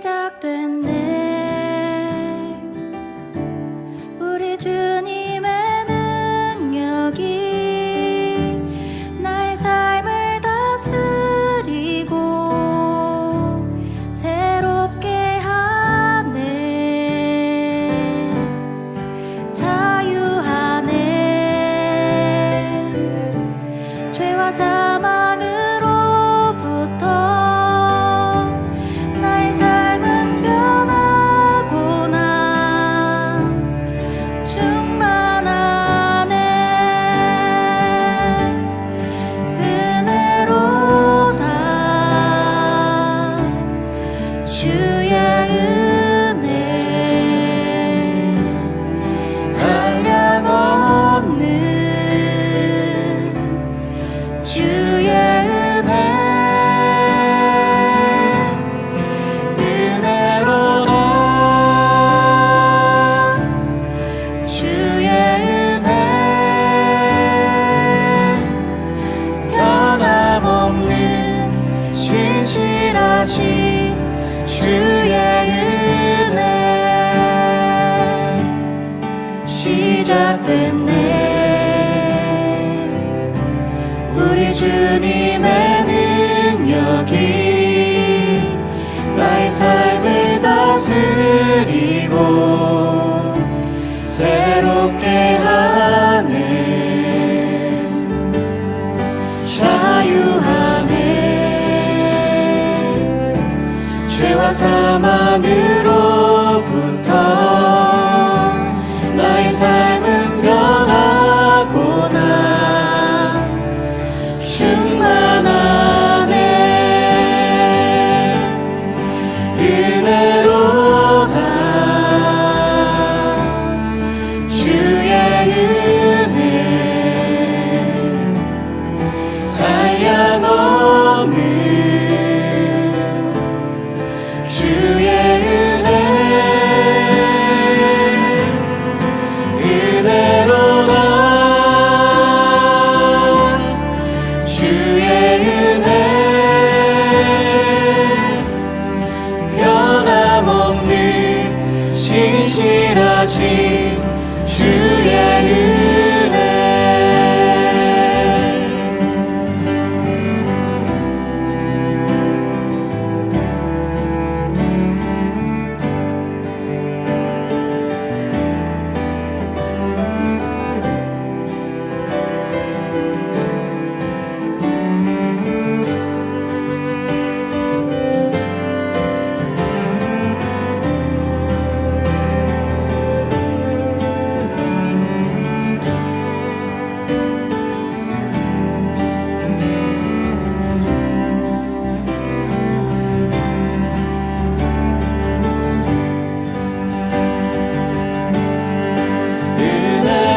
시작됐네. 우리 주님의 능력이 나의 삶을 다스리고 새롭게 하네. 자유하네. 죄와 사망으로부터 나의 삶은 변하고 난 충만하네. 은혜로다. 주의 은혜 한량 없는 주의 은혜. 은혜로다. 주의 은혜 변함없는 신실하신 주의 은혜 시작됐네. 우리 주님의 능력이 나의 삶을 다스리고 새롭게 하네. 자유하네. 죄와 사망으로부터 나의 삶은 변하고 난 충만하네. 은혜로다. 주의 은혜 한량 없는 주의 은혜. 은혜로다. 주의 은혜 변함없는 신실하신 주의 은혜.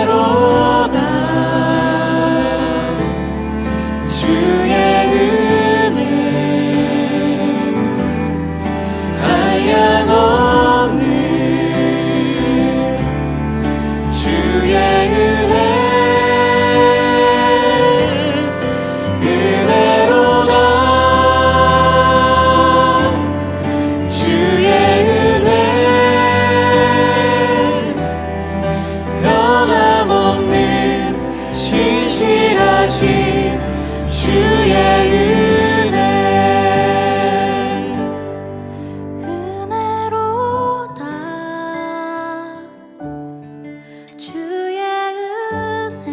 은혜로다. 주의 은혜 한량 없는 주의 은혜. 은혜로다. 주의 은혜 변함없는 신실하신 주의 은혜. 은혜로다. 주의 은혜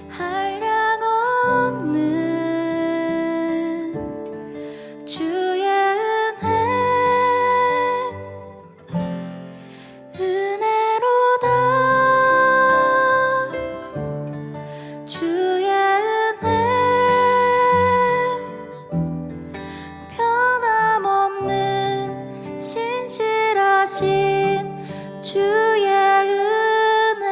한량 없는 주의 은혜. 은혜로다. 주의 은혜 변함없는 신실하신 주의 은혜.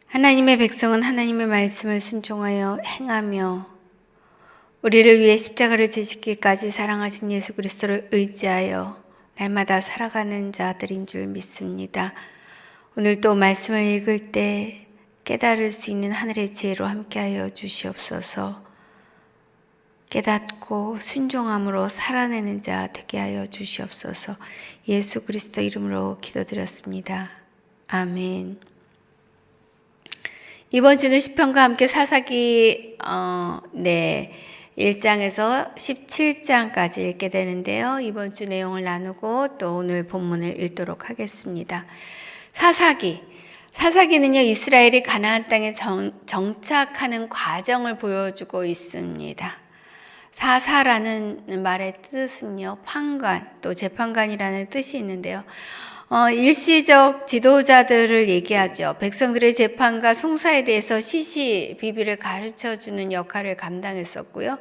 하나님의 백성은 하나님의 말씀을 순종하여 행하며 우리를 위해 십자가를 지시기까지 사랑하신 예수 그리스도를 의지하여 날마다 살아가는 자들인 줄 믿습니다. 오늘 또 말씀을 읽을 때 깨달을 수 있는 하늘의 지혜로 함께하여 주시옵소서. 깨닫고 순종함으로 살아내는 자 되게 하여 주시옵소서. 예수 그리스도 이름으로 기도드렸습니다. 아멘. 이번 주는 시편과 함께 사사기 1장에서 17장까지 읽게 되는데요. 이번 주 내용을 나누고 또 오늘 본문을 읽도록 하겠습니다. 사사기는요, 이스라엘이 가나안 땅에 정착하는 과정을 보여주고 있습니다. 사사라는 말의 뜻은요, 판관, 또 재판관이라는 뜻이 있는데요. 일시적 지도자들을 얘기하죠. 백성들의 재판과 송사에 대해서 시시비비를 가르쳐주는 역할을 감당했었고요.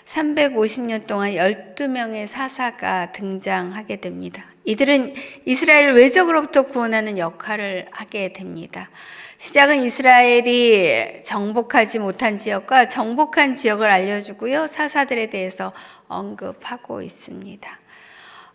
350년 동안 12명의 사사가 등장하게 됩니다. 이들은 이스라엘을 외적으로부터 구원하는 역할을 하게 됩니다. 시작은 이스라엘이 정복하지 못한 지역과 정복한 지역을 알려주고요. 사사들에 대해서 언급하고 있습니다.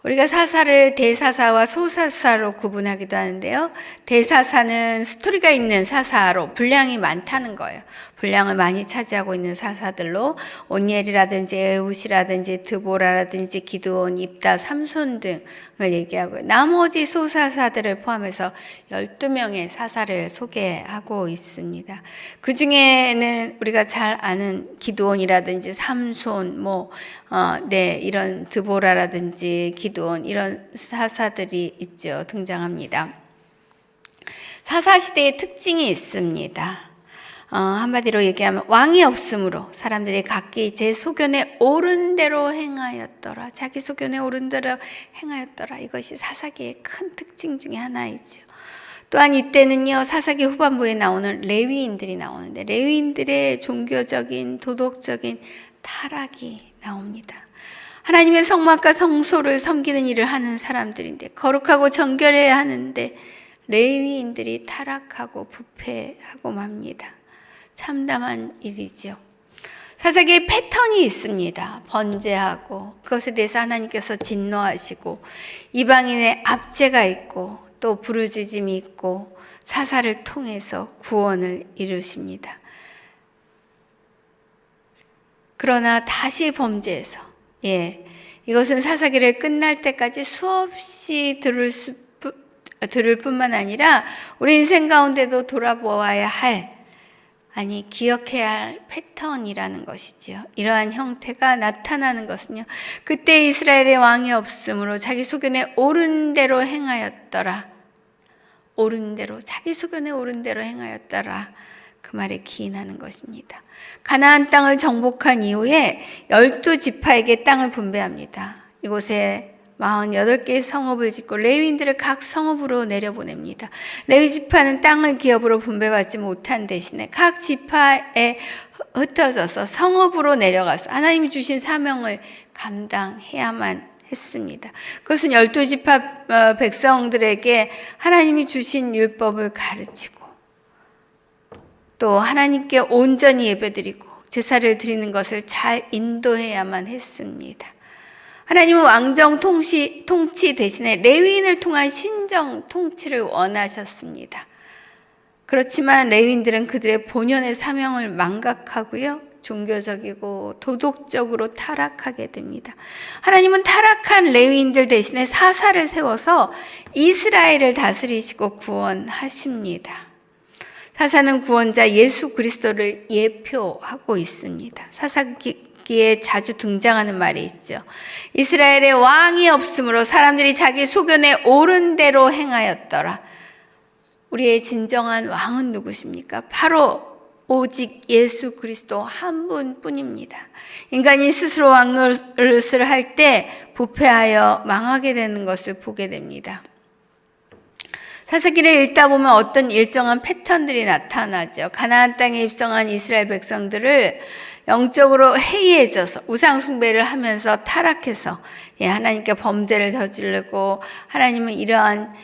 우리가 사사를 대사사와 소사사로 구분하기도 하는데요. 대사사는 스토리가 있는 사사로 분량이 많다는 거예요. 분량을 많이 차지하고 있는 사사들로 온니엘이라든지 에훗이라든지 드보라라든지 기드온, 입다, 삼손 등을 얘기하고요. 나머지 소사사들을 포함해서 12명의 사사를 소개하고 있습니다. 그 중에는 우리가 잘 아는 기드온이라든지 삼손, 이런 드보라라든지 기드온 이런 사사들이 있죠. 등장합니다. 사사시대의 특징이 있습니다. 한마디로 얘기하면 왕이 없으므로 사람들이 각기 제 소견에 옳은 대로 행하였더라. 자기 소견에 옳은 대로 행하였더라. 이것이 사사기의 큰 특징 중에 하나이죠. 또한 이때는요, 사사기 후반부에 나오는 레위인들이 나오는데 레위인들의 종교적인 도덕적인 타락이 나옵니다. 하나님의 성막과 성소를 섬기는 일을 하는 사람들인데 거룩하고 정결해야 하는데 레위인들이 타락하고 부패하고 맙니다. 참담한 일이죠. 사사기에 패턴이 있습니다. 번제하고 그것에 대해서 하나님께서 진노하시고 이방인의 압제가 있고 또 부르짖음이 있고 사사를 통해서 구원을 이루십니다. 그러나 다시 범죄해서 이것은 사사기를 끝날 때까지 수없이 들을 뿐만 아니라 우리 인생 가운데도 돌아보아야 할 기억해야 할 패턴이라는 것이죠. 이러한 형태가 나타나는 것은요, 그때 이스라엘의 왕이 없으므로 자기 소견에 옳은 대로 행하였더라. 자기 소견에 옳은 대로 행하였더라. 그 말에 기인하는 것입니다. 가나안 땅을 정복한 이후에 12지파에게 땅을 분배합니다. 이곳에 48개의 성읍을 짓고 레위인들을 각 성읍으로 내려보냅니다. 레위 지파는 땅을 기업으로 분배받지 못한 대신에 각 지파에 흩어져서 성읍으로 내려가서 하나님이 주신 사명을 감당해야만 했습니다. 그것은 12지파 백성들에게 하나님이 주신 율법을 가르치고 또 하나님께 온전히 예배드리고 제사를 드리는 것을 잘 인도해야만 했습니다. 하나님은 왕정 통치 대신에 레위인을 통한 신정 통치를 원하셨습니다. 그렇지만 레위인들은 그들의 본연의 사명을 망각하고요, 종교적이고 도덕적으로 타락하게 됩니다. 하나님은 타락한 레위인들 대신에 사사를 세워서 이스라엘을 다스리시고 구원하십니다. 사사는 구원자 예수 그리스도를 예표하고 있습니다. 사사기에 자주 등장하는 말이 있죠. 이스라엘의 왕이 없으므로 사람들이 자기 소견에 옳은 대로 행하였더라. 우리의 진정한 왕은 누구십니까? 바로 오직 예수 그리스도 한 분뿐입니다. 인간이 스스로 왕노릇을 할 때 부패하여 망하게 되는 것을 보게 됩니다. 사사기를 읽다 보면 어떤 일정한 패턴들이 나타나죠. 가나안 땅에 입성한 이스라엘 백성들을 영적으로 해이해져서 우상 숭배를 하면서 타락해서 하나님께 범죄를 저지르고 하나님은 이러한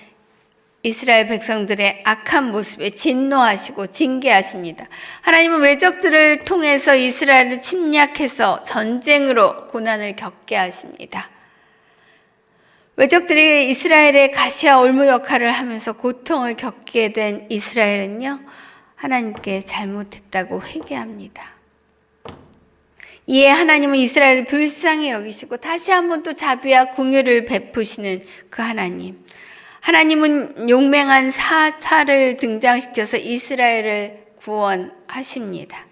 이스라엘 백성들의 악한 모습에 진노하시고 징계하십니다. 하나님은 외적들을 통해서 이스라엘을 침략해서 전쟁으로 고난을 겪게 하십니다. 외적들이 이스라엘의 가시와 올무 역할을 하면서 고통을 겪게 된 이스라엘은요, 하나님께 잘못했다고 회개합니다. 이에 하나님은 이스라엘을 불쌍히 여기시고 다시 한번 또 자비와 긍휼을 베푸시는 그 하나님. 하나님은 용맹한 사찰을 등장시켜서 이스라엘을 구원하십니다.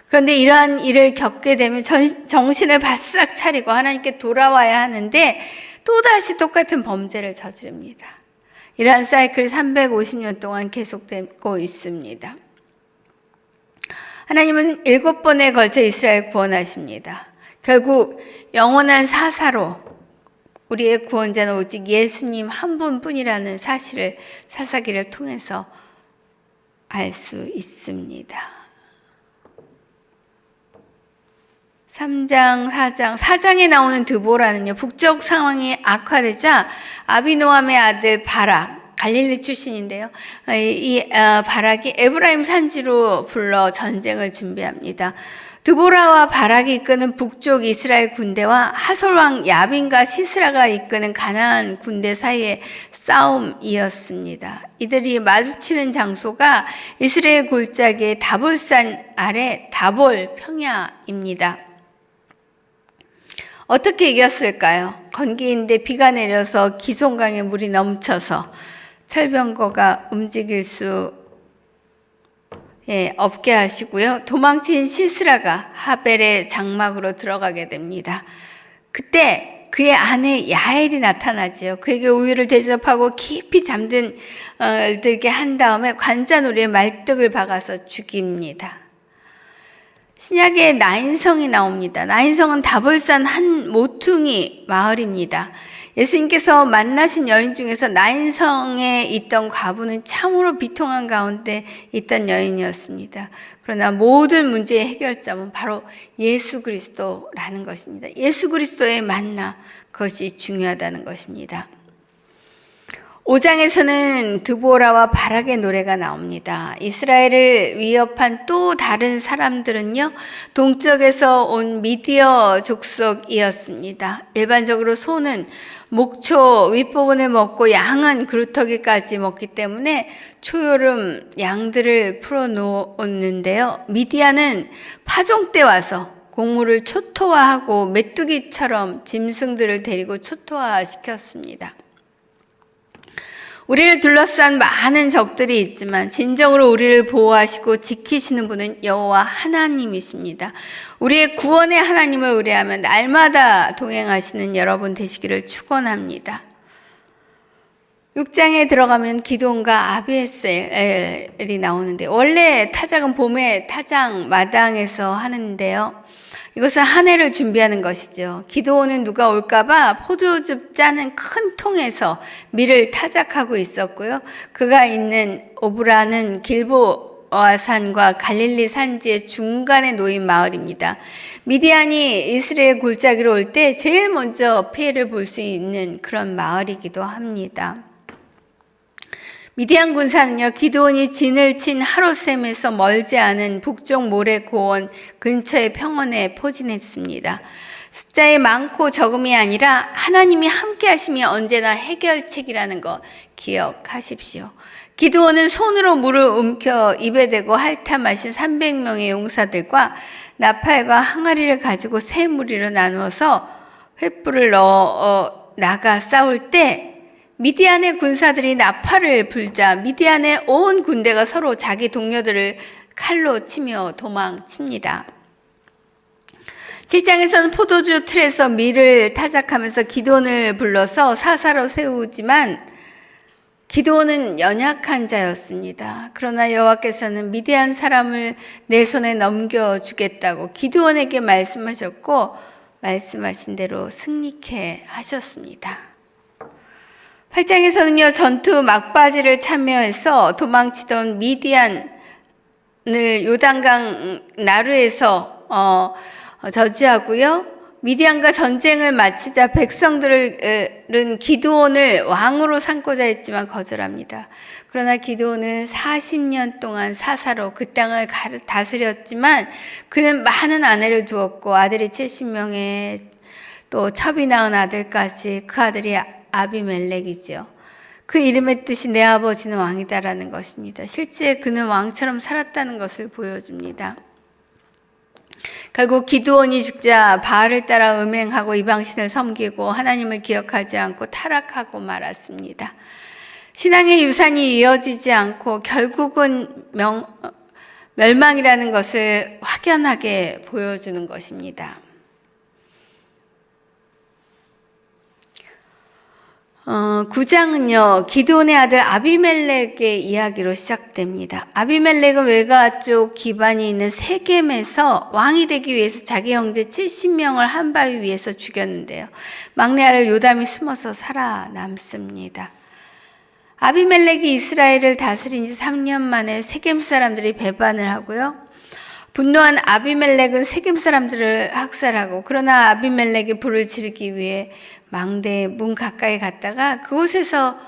그런데 이러한 일을 겪게 되면 정신을 바싹 차리고 하나님께 돌아와야 하는데 또다시 똑같은 범죄를 저지릅니다. 이러한 사이클이 350년 동안 계속되고 있습니다. 하나님은 7번에 걸쳐 이스라엘 구원하십니다. 결국 영원한 사사로 우리의 구원자는 오직 예수님 한 분뿐이라는 사실을 사사기를 통해서 알 수 있습니다. 3장, 4장에 나오는 드보라는요, 북쪽 상황이 악화되자 아비노함의 아들 바락, 갈릴리 출신인데요. 이 바락이 에브라임 산지로 불러 전쟁을 준비합니다. 드보라와 바락이 이끄는 북쪽 이스라엘 군대와 하솔왕 야빈과 시스라가 이끄는 가나안 군대 사이의 싸움이었습니다. 이들이 마주치는 장소가 이스라엘 골짜기의 다볼산 아래 다볼 평야입니다. 어떻게 이겼을까요? 건기인데 비가 내려서 기송강에 물이 넘쳐서 철병거가 움직일 수 없게 하시고요. 도망친 시스라가 하벨의 장막으로 들어가게 됩니다. 그때 그의 아내 야엘이 나타나죠. 그에게 우유를 대접하고 깊이 잠들게 한 다음에 관자놀이에 말뚝을 박아서 죽입니다. 신약에 나인성이 나옵니다. 나인성은 다볼산 한 모퉁이 마을입니다. 예수님께서 만나신 여인 중에서 나인성에 있던 과부는 참으로 비통한 가운데 있던 여인이었습니다. 그러나 모든 문제의 해결점은 바로 예수 그리스도라는 것입니다. 예수 그리스도의 만남, 그것이 중요하다는 것입니다. 5장에서는 드보라와 바락의 노래가 나옵니다. 이스라엘을 위협한 또 다른 사람들은요, 동쪽에서 온 미디어 족속이었습니다. 일반적으로 소는 목초 윗부분을 먹고 양은 그루터기까지 먹기 때문에 초여름 양들을 풀어놓았는데요. 미디안은 파종 때 와서 곡물을 초토화하고 메뚜기처럼 짐승들을 데리고 초토화시켰습니다. 우리를 둘러싼 많은 적들이 있지만 진정으로 우리를 보호하시고 지키시는 분은 여호와 하나님이십니다. 우리의 구원의 하나님을 의뢰하며 날마다 동행하시는 여러분 되시기를 축원합니다. 6장에 들어가면 기드온과 아비에셀이 나오는데, 원래 타작은 봄에 타작 마당에서 하는데요. 이것은 한 해를 준비하는 것이죠. 기드온은 누가 올까봐 포도즙 짜는 큰 통에서 밀을 타작하고 있었고요. 그가 있는 오브라는 길보아산과 갈릴리 산지의 중간에 놓인 마을입니다. 미디안이 이스라엘 골짜기로 올 때 제일 먼저 피해를 볼 수 있는 그런 마을이기도 합니다. 미디안 군사는요, 기드온이 진을 친 하롯셈에서 멀지 않은 북쪽 모래 고원 근처의 평원에 포진했습니다. 숫자에 많고 적음이 아니라 하나님이 함께 하심이 언제나 해결책이라는 것 기억하십시오. 기드온은 손으로 물을 움켜 입에 대고 핥아 마신 300명의 용사들과 나팔과 항아리를 가지고 세 무리로 나누어서 횃불을 넣어 나가 싸울 때 미디안의 군사들이 나팔을 불자 미디안의 온 군대가 서로 자기 동료들을 칼로 치며 도망칩니다. 7장에서는 포도주 틀에서 밀을 타작하면서 기드온을 불러서 사사로 세우지만 기드온은 연약한 자였습니다. 그러나 여호와께서는 미디안 사람을 내 손에 넘겨주겠다고 기드온에게 말씀하셨고 말씀하신 대로 승리케 하셨습니다. 8장에서는요, 전투 막바지를 참여해서 도망치던 미디안을 요단강 나루에서 저지하고요. 미디안과 전쟁을 마치자 백성들은 기드온을 왕으로 삼고자 했지만 거절합니다. 그러나 기드온은 40년 동안 사사로 그 땅을 다스렸지만 그는 많은 아내를 두었고 아들이 70명에 또 첩이 낳은 아들까지, 그 아들이 아비멜렉이죠. 그 이름의 뜻이 내 아버지는 왕이다라는 것입니다. 실제 그는 왕처럼 살았다는 것을 보여줍니다. 결국 기드온이 죽자 바알을 따라 음행하고 이방신을 섬기고 하나님을 기억하지 않고 타락하고 말았습니다. 신앙의 유산이 이어지지 않고 결국은 멸망이라는 것을 확연하게 보여주는 것입니다. 9장은요, 기드온의 아들 아비멜렉의 이야기로 시작됩니다. 아비멜렉은 외가 쪽 기반이 있는 세겜에서 왕이 되기 위해서 자기 형제 70명을 한 바위 위에서 죽였는데요. 막내 아들 요담이 숨어서 살아남습니다. 아비멜렉이 이스라엘을 다스린 지 3년 만에 세겜 사람들이 배반을 하고요. 분노한 아비멜렉은 세겜 사람들을 학살하고, 그러나 아비멜렉이 불을 지르기 위해 망대의 문 가까이 갔다가 그곳에서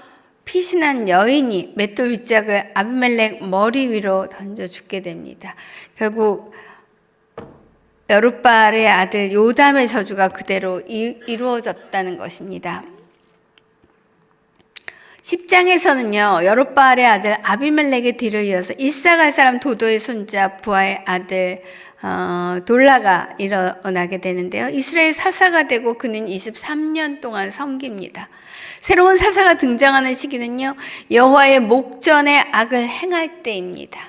피신한 여인이 맷돌 윗짝을 아비멜렉 머리 위로 던져 죽게 됩니다. 결국 여룻바알의 아들 요담의 저주가 그대로 이루어졌다는 것입니다. 10장에서는요, 여룻바알의 아들 아비멜렉의 뒤를 이어서 이사갈 사람 도도의 손자 부하의 아들 돌라가 일어나게 되는데요. 이스라엘 사사가 되고 그는 23년 동안 섬깁니다. 새로운 사사가 등장하는 시기는요, 여호와의 목전에 악을 행할 때입니다.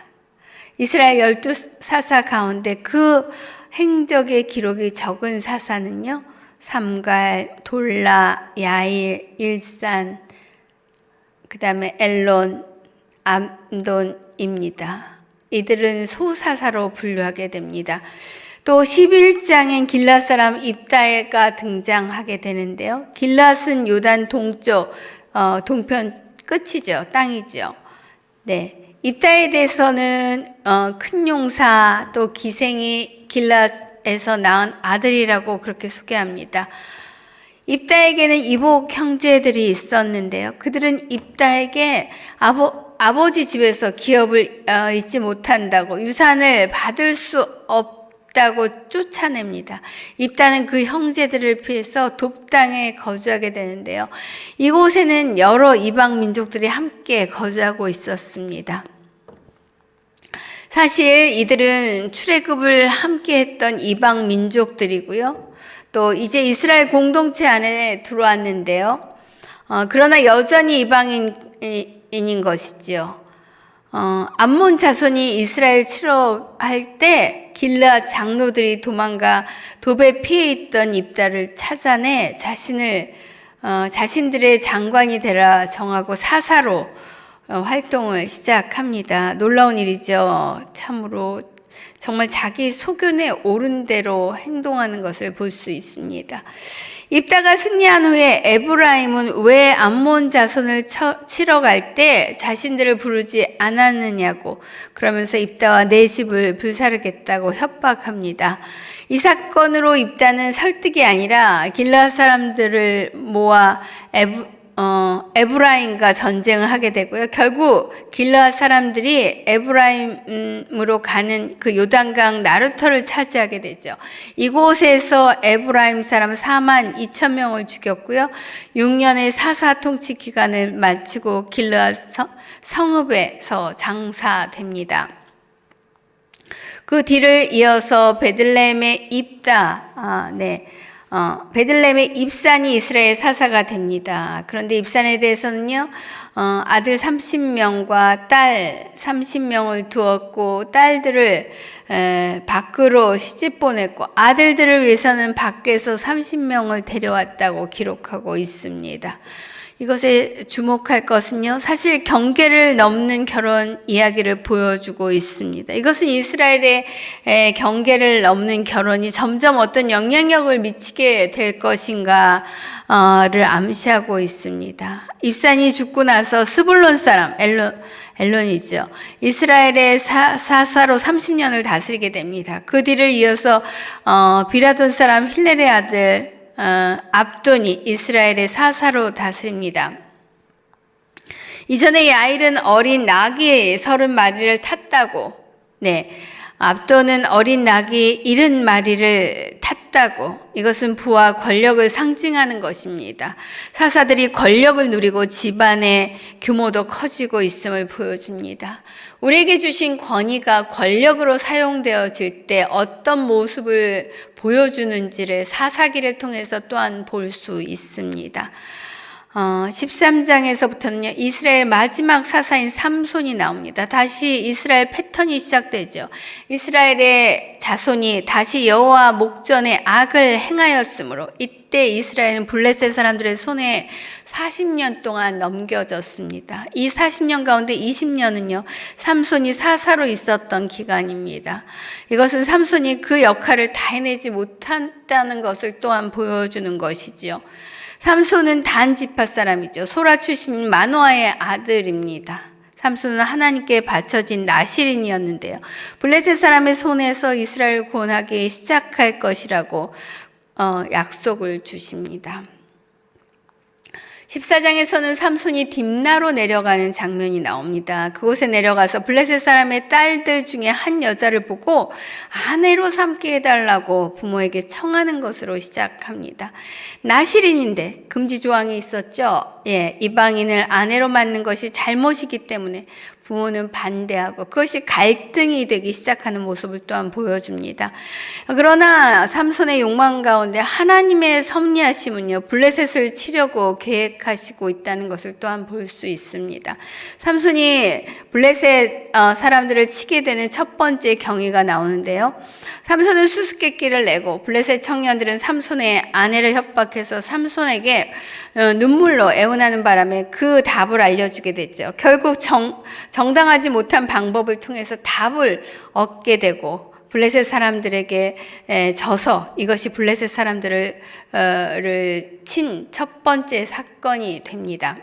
이스라엘 12사사 가운데 그 행적의 기록이 적은 사사는요, 삼갈, 돌라, 야일, 일산, 그 다음에 엘론, 암돈입니다. 이들은 소사사로 분류하게 됩니다. 또 11장엔 길앗 사람 입다가 등장하게 되는데요. 길앗은 요단 동쪽, 동편 끝이죠. 땅이죠. 네. 입다에 대해서는 큰 용사 또 기생이 길앗에서 낳은 아들이라고 그렇게 소개합니다. 입다에게는 이복 형제들이 있었는데요. 그들은 입다에게 아버지 집에서 기업을 잊지 못한다고, 유산을 받을 수 없다고 쫓아냅니다. 입다는 그 형제들을 피해서 돕당에 거주하게 되는데요. 이곳에는 여러 이방 민족들이 함께 거주하고 있었습니다. 사실 이들은 출애굽을 함께 했던 이방 민족들이고요. 또 이제 이스라엘 공동체 안에 들어왔는데요. 그러나 여전히 이방인인 것이지요. 암몬 자손이 이스라엘 치러할 때 길앗 장로들이 도망가 돕에 피해 있던 입다를 찾아내 자신들의 장관이 되라 정하고 사사로 활동을 시작합니다. 놀라운 일이죠. 참으로 정말 자기 소견에 옳은 대로 행동하는 것을 볼 수 있습니다. 입다가 승리한 후에 에브라임은 왜 암몬 자손을 치러 갈 때 자신들을 부르지 않았느냐고, 그러면서 입다와 내 집을 불사르겠다고 협박합니다. 이 사건으로 입다는 설득이 아니라 길앗 사람들을 모아 에브라임과 전쟁을 하게 되고요. 결국 길앗 사람들이 에브라임으로 가는 그 요단강 나루터를 차지하게 되죠. 이곳에서 에브라임 사람 4만 2천 명을 죽였고요. 6년의 사사 통치 기간을 마치고 길앗 성읍에서 장사됩니다. 그 뒤를 이어서 베들레헴의 입다, 베들레헴의 입산이 이스라엘 사사가 됩니다. 그런데 입산에 대해서는요, 아들 30명과 딸 30명을 두었고, 딸들을 밖으로 시집 보냈고, 아들들을 위해서는 밖에서 30명을 데려왔다고 기록하고 있습니다. 이것에 주목할 것은요, 사실 경계를 넘는 결혼 이야기를 보여주고 있습니다. 이것은 이스라엘의 경계를 넘는 결혼이 점점 어떤 영향력을 미치게 될 것인가를 암시하고 있습니다. 입산이 죽고 나서 스불론 사람, 엘론이죠. 이스라엘의 사사로 30년을 다스리게 됩니다. 그 뒤를 이어서 비라돈 사람 힐렐의 아들 압돈이 이스라엘의 사사로 다스립니다. 이전에 야일은 어린 나귀 30마리를 탔다고, 압돈은 어린 나귀 70마리를 탔다고 찼다고. 이것은 부와 권력을 상징하는 것입니다. 사사들이 권력을 누리고 집안의 규모도 커지고 있음을 보여줍니다. 우리에게 주신 권위가 권력으로 사용되어질 때 어떤 모습을 보여주는지를 사사기를 통해서 또한 볼 수 있습니다. 13장에서부터는요, 이스라엘 마지막 사사인 삼손이 나옵니다. 다시 이스라엘 패턴이 시작되죠. 이스라엘의 자손이 다시 여호와 목전에 악을 행하였으므로 이때 이스라엘은 블레셋 사람들의 손에 40년 동안 넘겨졌습니다. 이 40년 가운데 20년은요, 삼손이 사사로 있었던 기간입니다. 이것은 삼손이 그 역할을 다 해내지 못한다는 것을 또한 보여주는 것이죠. 삼손은 단 지파 사람이죠. 소라 출신 마노아의 아들입니다. 삼손은 하나님께 바쳐진 나실인이었는데요. 블레셋 사람의 손에서 이스라엘을 구원하기 시작할 것이라고 약속을 주십니다. 14장에서는 삼손이 딥나로 내려가는 장면이 나옵니다. 그곳에 내려가서 블레셋 사람의 딸들 중에 한 여자를 보고 아내로 삼게 해달라고 부모에게 청하는 것으로 시작합니다. 나실인인데 금지 조항이 있었죠. 이방인을 아내로 맞는 것이 잘못이기 때문에 부모는 반대하고 그것이 갈등이 되기 시작하는 모습을 또한 보여줍니다. 그러나 삼손의 욕망 가운데 하나님의 섭리하심은요, 블레셋을 치려고 계획하시고 있다는 것을 또한 볼 수 있습니다. 삼손이 블레셋 사람들을 치게 되는 첫 번째 경위가 나오는데요. 삼손은 수수께끼를 내고 블레셋 청년들은 삼손의 아내를 협박해서 삼손에게 눈물로 애원하는 바람에 그 답을 알려주게 됐죠. 결국 정당하지 못한 방법을 통해서 답을 얻게 되고 블레셋 사람들에게 져서 이것이 블레셋 사람들을 친 첫 번째 사건이 됩니다.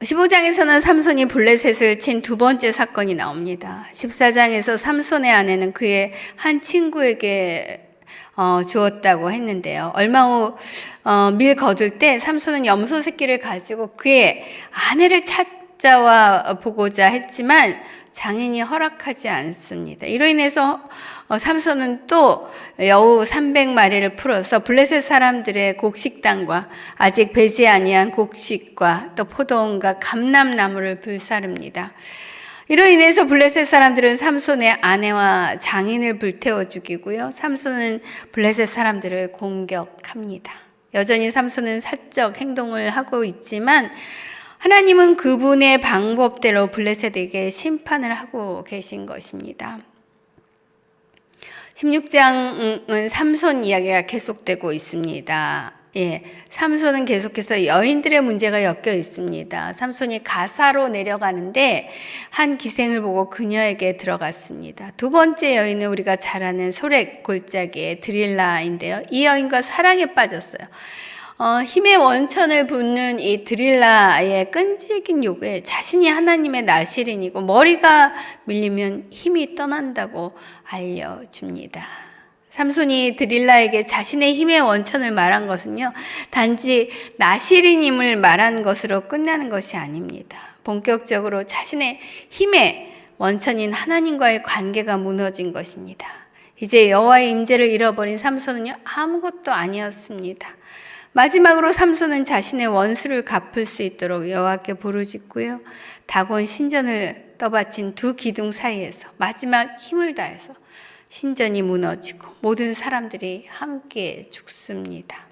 15장에서는 삼손이 블레셋을 친 두 번째 사건이 나옵니다. 14장에서 삼손의 아내는 그의 한 친구에게 주었다고 했는데요. 얼마 후 밀 거둘 때 삼손은 염소 새끼를 가지고 그의 아내를 찾아와 보고자 했지만 장인이 허락하지 않습니다. 이로 인해서 삼손은 또 여우 300마리를 풀어서 블레셋 사람들의 곡식당과 아직 배지 아니한 곡식과 또 포도원과 감람나무를 불사릅니다. 이로 인해서 블레셋 사람들은 삼손의 아내와 장인을 불태워 죽이고요. 삼손은 블레셋 사람들을 공격합니다. 여전히 삼손은 사적 행동을 하고 있지만 하나님은 그분의 방법대로 블레셋에게 심판을 하고 계신 것입니다. 16장은 삼손 이야기가 계속되고 있습니다. 삼손은 계속해서 여인들의 문제가 엮여 있습니다. 삼손이 가사로 내려가는데 한 기생을 보고 그녀에게 들어갔습니다. 두 번째 여인은 우리가 잘 아는 소렉 골짜기의 드릴라인데요. 이 여인과 사랑에 빠졌어요. 힘의 원천을 붓는 이 드릴라의 끈질긴 요구에 자신이 하나님의 나실인이고 머리가 밀리면 힘이 떠난다고 알려줍니다. 삼손이 드릴라에게 자신의 힘의 원천을 말한 것은요, 단지 나실인임을 말한 것으로 끝나는 것이 아닙니다. 본격적으로 자신의 힘의 원천인 하나님과의 관계가 무너진 것입니다. 이제 여호와의 임재를 잃어버린 삼손은요, 아무것도 아니었습니다. 마지막으로 삼손은 자신의 원수를 갚을 수 있도록 여호와께 부르짖고요, 다곤 신전을 떠받친 두 기둥 사이에서 마지막 힘을 다해서 신전이 무너지고 모든 사람들이 함께 죽습니다.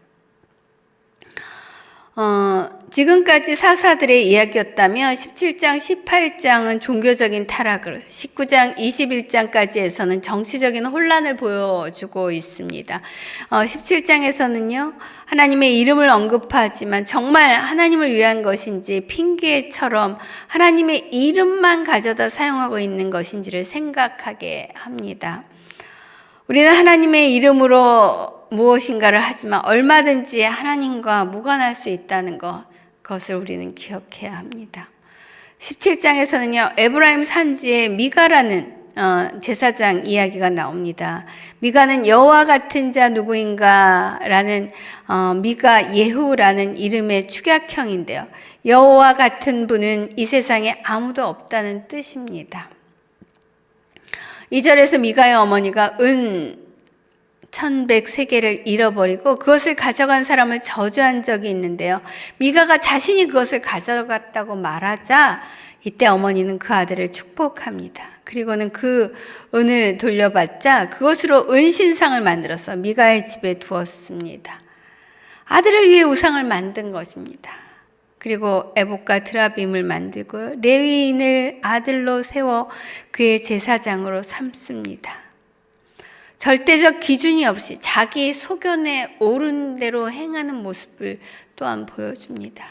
지금까지 사사들의 이야기였다면 17장, 18장은 종교적인 타락을, 19장, 21장까지에서는 정치적인 혼란을 보여주고 있습니다. 17장에서는요, 하나님의 이름을 언급하지만 정말 하나님을 위한 것인지 핑계처럼 하나님의 이름만 가져다 사용하고 있는 것인지를 생각하게 합니다. 우리는 하나님의 이름으로 무엇인가를 하지만 얼마든지 하나님과 무관할 수 있다는 것을 우리는 기억해야 합니다. 17장에서는요, 에브라임 산지에 미가라는 제사장 이야기가 나옵니다. 미가는 여호와 같은 자 누구인가 라는 미가 예후라는 이름의 축약형인데요. 여호와 같은 분은 이 세상에 아무도 없다는 뜻입니다. 2절에서 미가의 어머니가 1100세겔을 잃어버리고 그것을 가져간 사람을 저주한 적이 있는데요. 미가가 자신이 그것을 가져갔다고 말하자 이때 어머니는 그 아들을 축복합니다. 그리고는 그 은을 돌려받자 그것으로 은신상을 만들어서 미가의 집에 두었습니다. 아들을 위해 우상을 만든 것입니다. 그리고 에봇과 드라빔을 만들고 레위인을 아들로 세워 그의 제사장으로 삼습니다. 절대적 기준이 없이 자기 소견에 옳은 대로 행하는 모습을 또한 보여줍니다.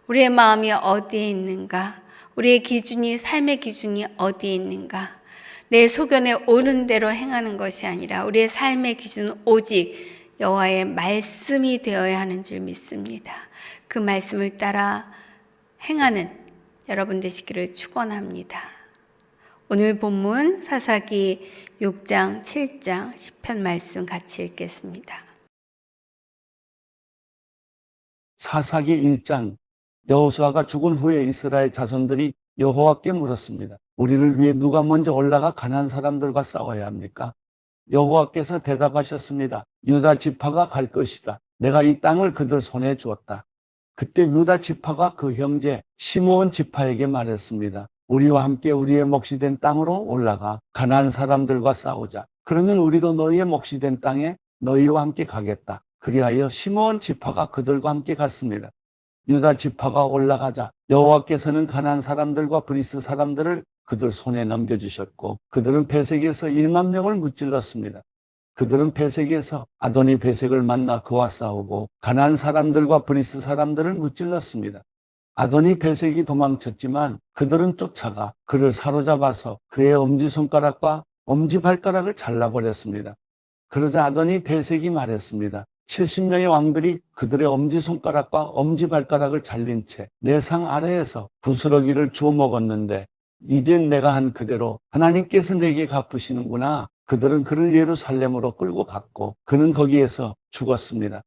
우리의 마음이 어디에 있는가? 우리의 기준이, 삶의 기준이 어디에 있는가? 내 소견에 옳은 대로 행하는 것이 아니라 우리의 삶의 기준은 오직 여호와의 말씀이 되어야 하는 줄 믿습니다. 그 말씀을 따라 행하는 여러분 되시기를 축원합니다. 오늘 본문 사사기 6장, 7장, 10편 말씀 같이 읽겠습니다. 사사기 1장. 여호수아가 죽은 후에 이스라엘 자손들이 여호와께 물었습니다. 우리를 위해 누가 먼저 올라가 가나안 사람들과 싸워야 합니까? 여호와께서 대답하셨습니다. 유다 지파가 갈 것이다. 내가 이 땅을 그들 손에 주었다. 그때 유다 지파가 그 형제 시므온 지파에게 말했습니다. 우리와 함께 우리의 몫이 된 땅으로 올라가 가나안 사람들과 싸우자. 그러면 우리도 너희의 몫이 된 땅에 너희와 함께 가겠다. 그리하여 시므온 지파가 그들과 함께 갔습니다. 유다 지파가 올라가자 여호와께서는 가나안 사람들과 브리스 사람들을 그들 손에 넘겨주셨고 그들은 베색에서 1만 명을 무찔렀습니다. 그들은 베색에서 아도니 베색을 만나 그와 싸우고 가나안 사람들과 브리스 사람들을 무찔렀습니다. 아도니 베색이 도망쳤지만 그들은 쫓아가 그를 사로잡아서 그의 엄지손가락과 엄지발가락을 잘라버렸습니다. 그러자 아도니 베색이 말했습니다. 70명의 왕들이 그들의 엄지손가락과 엄지발가락을 잘린 채 내 상 아래에서 부스러기를 주워 먹었는데 이젠 내가 한 그대로 하나님께서 내게 갚으시는구나. 그들은 그를 예루살렘으로 끌고 갔고 그는 거기에서 죽었습니다.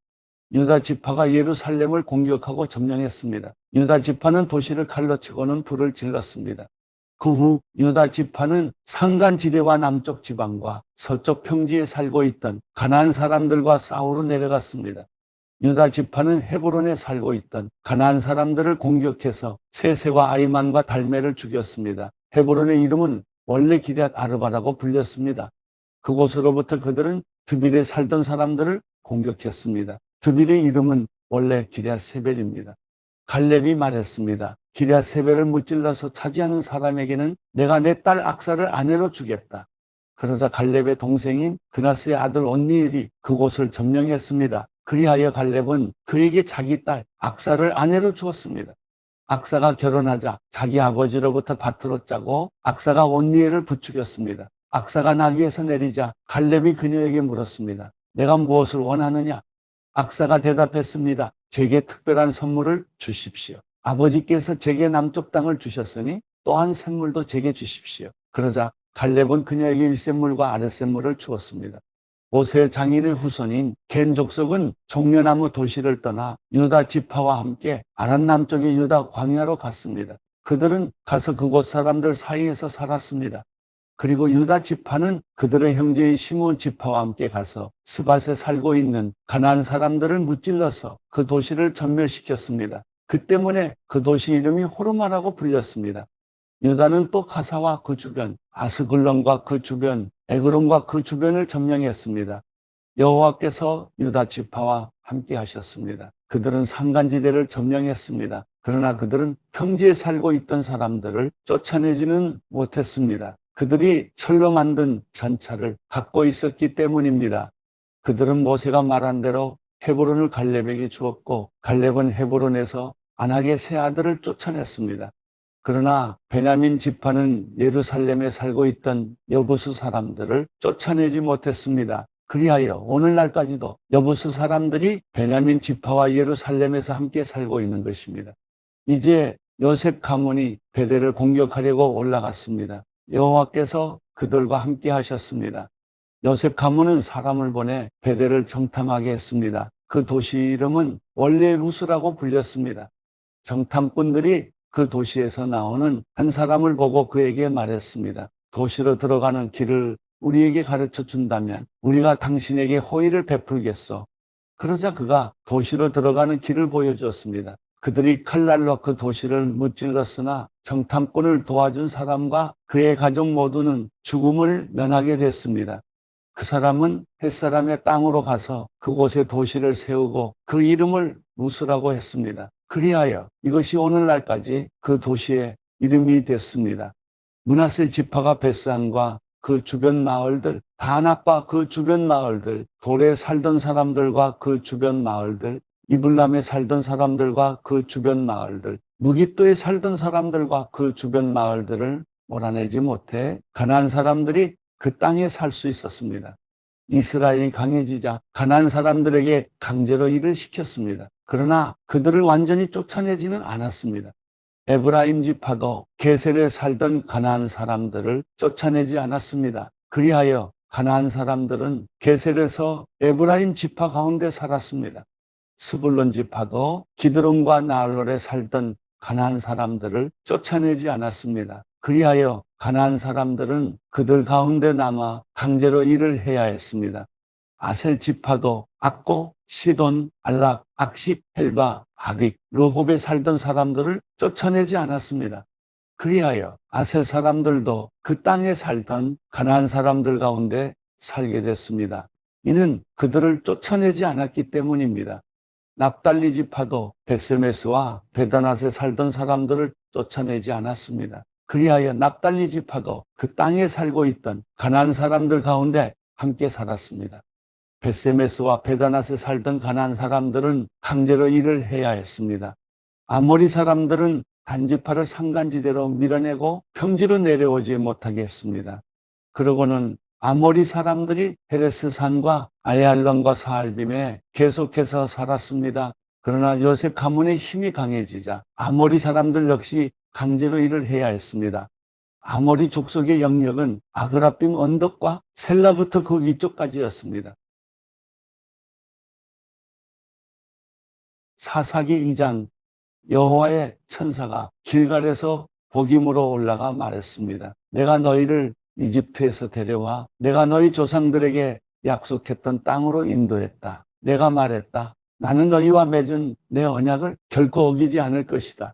유다 지파가 예루살렘을 공격하고 점령했습니다. 유다 지파는 도시를 칼로 치고는 불을 질렀습니다. 그 후 유다 지파는 산간지대와 남쪽 지방과 서쪽 평지에 살고 있던 가나안 사람들과 싸우러 내려갔습니다. 유다 지파는 헤브론에 살고 있던 가나안 사람들을 공격해서 세세와 아이만과 달메를 죽였습니다. 헤브론의 이름은 원래 기럇 아르바라고 불렸습니다. 그곳으로부터 그들은 드빌에 살던 사람들을 공격했습니다. 드빌의 이름은 원래 기럇 세벨입니다. 갈렙이 말했습니다. 기럇 세벨을 무찔러서 차지하는 사람에게는 내가 내 딸 악사를 아내로 주겠다. 그러자 갈렙의 동생인 그나스의 아들 온니엘이 그곳을 점령했습니다. 그리하여 갈렙은 그에게 자기 딸 악사를 아내로 주었습니다. 악사가 결혼하자 자기 아버지로부터 밭으로 짜고 악사가 온니엘을 부추겼습니다. 악사가 나귀에서 내리자 갈렙이 그녀에게 물었습니다. 내가 무엇을 원하느냐? 악사가 대답했습니다. 제게 특별한 선물을 주십시오. 아버지께서 제게 남쪽 땅을 주셨으니 또한 샘물도 제게 주십시오. 그러자 갈렙은 그녀에게 윗샘물과 아랫샘물을 주었습니다. 모세 장인의 후손인 겐 족속은 종려나무 도시를 떠나 유다 지파와 함께 아란 남쪽의 유다 광야로 갔습니다. 그들은 가서 그곳 사람들 사이에서 살았습니다. 그리고 유다 지파는 그들의 형제인 시므온 지파와 함께 가서 스밧에 살고 있는 가나안 사람들을 무찔러서 그 도시를 전멸시켰습니다. 그 때문에 그 도시 이름이 호르마라고 불렸습니다. 유다는 또 가사와 그 주변, 아스글론과 그 주변, 에그론과 그 주변을 점령했습니다. 여호와께서 유다 지파와 함께 하셨습니다. 그들은 산간지대를 점령했습니다. 그러나 그들은 평지에 살고 있던 사람들을 쫓아내지는 못했습니다. 그들이 철로 만든 전차를 갖고 있었기 때문입니다. 그들은 모세가 말한 대로 헤브론을 갈렙에게 주었고 갈렙은 헤브론에서 안악의 세 아들을 쫓아냈습니다. 그러나 베냐민 지파는 예루살렘에 살고 있던 여부수 사람들을 쫓아내지 못했습니다. 그리하여 오늘날까지도 여부수 사람들이 베냐민 지파와 예루살렘에서 함께 살고 있는 것입니다. 이제 요셉 가문이 베델을 공격하려고 올라갔습니다. 여호와께서 그들과 함께 하셨습니다. 요셉 가문은 사람을 보내 베델을 정탐하게 했습니다. 그 도시 이름은 원래 루스라고 불렸습니다. 정탐꾼들이 그 도시에서 나오는 한 사람을 보고 그에게 말했습니다. 도시로 들어가는 길을 우리에게 가르쳐 준다면 우리가 당신에게 호의를 베풀겠소. 그러자 그가 도시로 들어가는 길을 보여주었습니다. 그들이 칼날로 그 도시를 무찔렀으나 정탐꾼을 도와준 사람과 그의 가족 모두는 죽음을 면하게 됐습니다. 그 사람은 햇사람의 땅으로 가서 그곳에 도시를 세우고 그 이름을 루스라고 했습니다. 그리하여 이것이 오늘날까지 그 도시의 이름이 됐습니다. 므낫세 지파가 벳산과 그 주변 마을들, 다낫과 그 주변 마을들, 돌에 살던 사람들과 그 주변 마을들, 이블람에 살던 사람들과 그 주변 마을들, 무깃도에 살던 사람들과 그 주변 마을들을 몰아내지 못해 가나안 사람들이 그 땅에 살 수 있었습니다. 이스라엘이 강해지자 가나안 사람들에게 강제로 일을 시켰습니다. 그러나 그들을 완전히 쫓아내지는 않았습니다. 에브라임 지파도 게셀에 살던 가나안 사람들을 쫓아내지 않았습니다. 그리하여 가나안 사람들은 게셀에서 에브라임 지파 가운데 살았습니다. 스불론 지파도 기드론과 나알롤에 살던 가나안 사람들을 쫓아내지 않았습니다. 그리하여 가나안 사람들은 그들 가운데 남아 강제로 일을 해야 했습니다. 아셀 지파도 악고, 시돈, 알락, 악십, 헬바, 아빅, 르홉에 살던 사람들을 쫓아내지 않았습니다. 그리하여 아셀 사람들도 그 땅에 살던 가나안 사람들 가운데 살게 됐습니다. 이는 그들을 쫓아내지 않았기 때문입니다. 납달리 지파도 벳세메스와 베다낫에 살던 사람들을 쫓아내지 않았습니다. 그리하여 납달리 지파도 그 땅에 살고 있던 가나안 사람들 가운데 함께 살았습니다. 벳세메스와 베다낫에 살던 가나안 사람들은 강제로 일을 해야 했습니다. 아모리 사람들은 단지파를 산간지대로 밀어내고 평지로 내려오지 못하게 했습니다. 그러고는 아모리 사람들이 헤레스 산과 아얄론과 사알빔에 계속해서 살았습니다. 그러나 요셉 가문의 힘이 강해지자 아모리 사람들 역시 강제로 일을 해야 했습니다. 아모리 족속의 영역은 아그라빔 언덕과 셀라부터 그 위쪽까지였습니다. 사사기 2장 여호와의 천사가 길갈에서 복임으로 올라가 말했습니다. 내가 너희를 이집트에서 데려와 내가 너희 조상들에게 약속했던 땅으로 인도했다. 내가 말했다. 나는 너희와 맺은 내 언약을 결코 어기지 않을 것이다.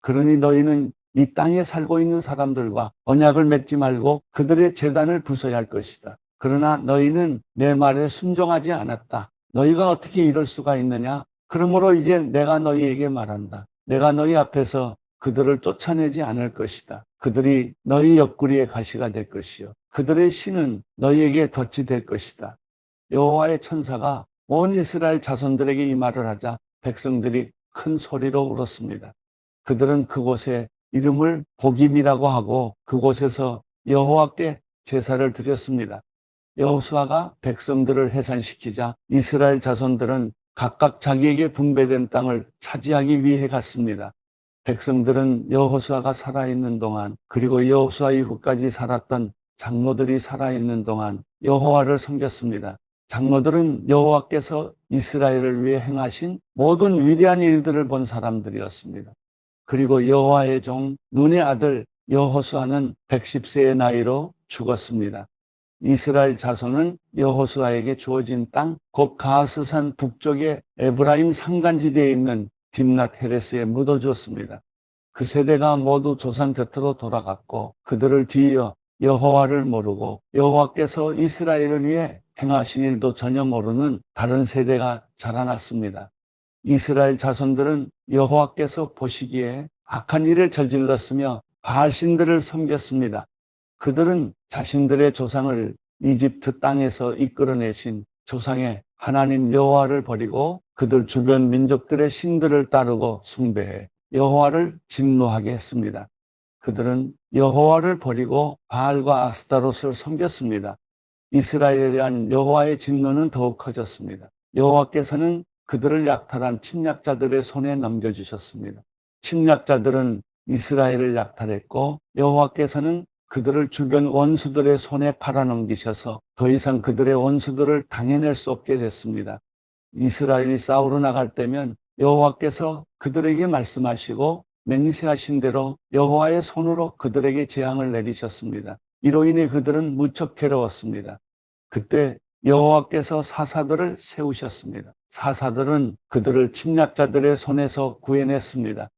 그러니 너희는 이 땅에 살고 있는 사람들과 언약을 맺지 말고 그들의 제단을 부숴야 할 것이다. 그러나 너희는 내 말에 순종하지 않았다. 너희가 어떻게 이럴 수가 있느냐? 그러므로 이제 내가 너희에게 말한다. 내가 너희 앞에서 그들을 쫓아내지 않을 것이다. 그들이 너희 옆구리의 가시가 될 것이요. 그들의 신은 너희에게 덫이 될 것이다. 여호와의 천사가 온 이스라엘 자손들에게 이 말을 하자 백성들이 큰 소리로 울었습니다. 그들은 그곳에 이름을 복임이라고 하고 그곳에서 여호와께 제사를 드렸습니다. 여호수아가 백성들을 해산시키자 이스라엘 자손들은 각각 자기에게 분배된 땅을 차지하기 위해 갔습니다. 백성들은 여호수아가 살아있는 동안 그리고 여호수아 이후까지 살았던 장로들이 살아있는 동안 여호와를 섬겼습니다. 장로들은 여호와께서 이스라엘을 위해 행하신 모든 위대한 일들을 본 사람들이었습니다. 그리고 여호와의 종 눈의 아들 여호수아는 110세의 나이로 죽었습니다. 이스라엘 자손은 여호수아에게 주어진 땅, 곧 가하스산 북쪽의 에브라임 산간지대에 있는 딥낫 헤레스에 묻어주었습니다. 그 세대가 모두 조상 곁으로 돌아갔고 그들을 뒤이어 여호와를 모르고 여호와께서 이스라엘을 위해 행하신 일도 전혀 모르는 다른 세대가 자라났습니다. 이스라엘 자손들은 여호와께서 보시기에 악한 일을 저질렀으며 바알신들을 섬겼습니다. 그들은 자신들의 조상을 이집트 땅에서 이끌어내신 조상의 하나님 여호와를 버리고 그들 주변 민족들의 신들을 따르고 숭배해 여호와를 진노하게 했습니다. 그들은 여호와를 버리고 바알과 아스타롯을 섬겼습니다. 이스라엘에 대한 여호와의 진노는 더욱 커졌습니다. 여호와께서는 그들을 약탈한 침략자들의 손에 넘겨주셨습니다. 침략자들은 이스라엘을 약탈했고 여호와께서는 그들을 주변 원수들의 손에 팔아넘기셔서 더 이상 그들의 원수들을 당해낼 수 없게 됐습니다. 이스라엘이 싸우러 나갈 때면 여호와께서 그들에게 말씀하시고 맹세하신 대로 여호와의 손으로 그들에게 재앙을 내리셨습니다. 이로 인해 그들은 무척 괴로웠습니다. 그때 여호와께서 사사들을 세우셨습니다. 사사들은 그들을 침략자들의 손에서 구해냈습니다.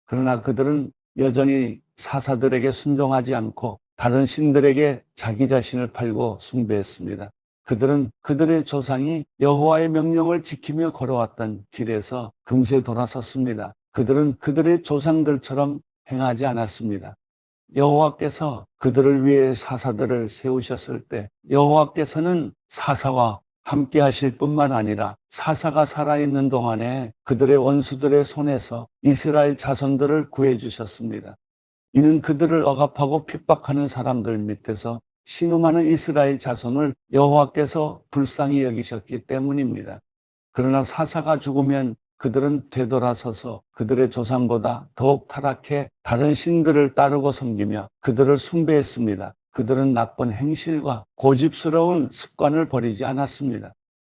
그러나 그들은 여전히 사사들에게 순종하지 않고 다른 신들에게 자기 자신을 팔고 숭배했습니다. 그들은 그들의 조상이 여호와의 명령을 지키며 걸어왔던 길에서 금세 돌아섰습니다. 그들은 그들의 조상들처럼 행하지 않았습니다. 여호와께서 그들을 위해 사사들을 세우셨을 때 여호와께서는 사사와 함께 하실 뿐만 아니라 사사가 살아있는 동안에 그들의 원수들의 손에서 이스라엘 자손들을 구해주셨습니다. 이는 그들을 억압하고 핍박하는 사람들 밑에서 신음하는 이스라엘 자손을 여호와께서 불쌍히 여기셨기 때문입니다. 그러나 사사가 죽으면 그들은 되돌아서서 그들의 조상보다 더욱 타락해 다른 신들을 따르고 섬기며 그들을 숭배했습니다. 그들은 나쁜 행실과 고집스러운 습관을 버리지 않았습니다.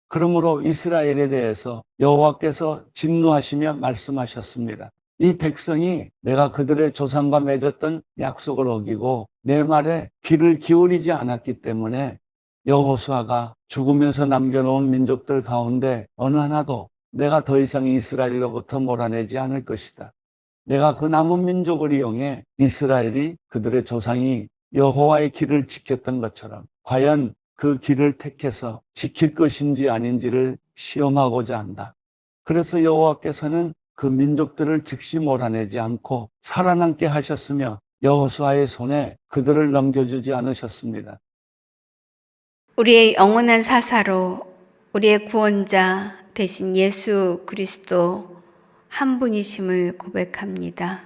그러므로 이스라엘에 대해서 여호와께서 진노하시며 말씀하셨습니다. 이 백성이 내가 그들의 조상과 맺었던 약속을 어기고 내 말에 귀를 기울이지 않았기 때문에 여호수아가 죽으면서 남겨놓은 민족들 가운데 어느 하나도 내가 더 이상 이스라엘로부터 몰아내지 않을 것이다. 내가 그 남은 민족을 이용해 이스라엘이 그들의 조상이 여호와의 길을 지켰던 것처럼 과연 그 길을 택해서 지킬 것인지 아닌지를 시험하고자 한다. 그래서 여호와께서는 그 민족들을 즉시 몰아내지 않고 살아남게 하셨으며 여호수아의 손에 그들을 넘겨주지 않으셨습니다. 우리의 영원한 사사로 우리의 구원자 되신 예수 그리스도 한 분이심을 고백합니다.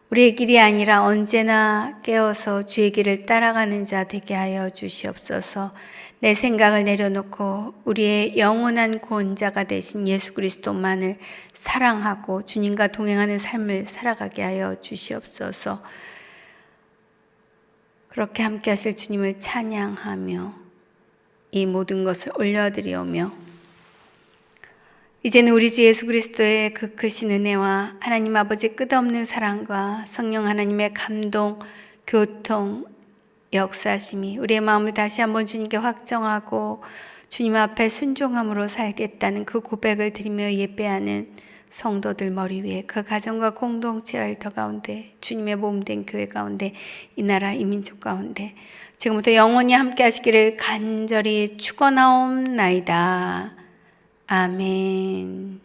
우리의 길이 아니라 언제나 깨어서 주의 길을 따라가는 자 되게 하여 주시옵소서. 내 생각을 내려놓고 우리의 영원한 구원자가 되신 예수 그리스도만을 사랑하고 주님과 동행하는 삶을 살아가게 하여 주시옵소서. 그렇게 함께 하실 주님을 찬양하며 이 모든 것을 올려드리오며 이제는 우리 주 예수 그리스도의 그 크신 은혜와 하나님 아버지 끝없는 사랑과 성령 하나님의 감동, 교통, 역사심이 우리의 마음을 다시 한번 주님께 확정하고 주님 앞에 순종함으로 살겠다는 그 고백을 드리며 예배하는 성도들 머리 위에 그 가정과 공동체 일터 가운데 주님의 몸된 교회 가운데 이 나라 이 민족 가운데 지금부터 영원히 함께 하시기를 간절히 축원하옵나이다. 아멘.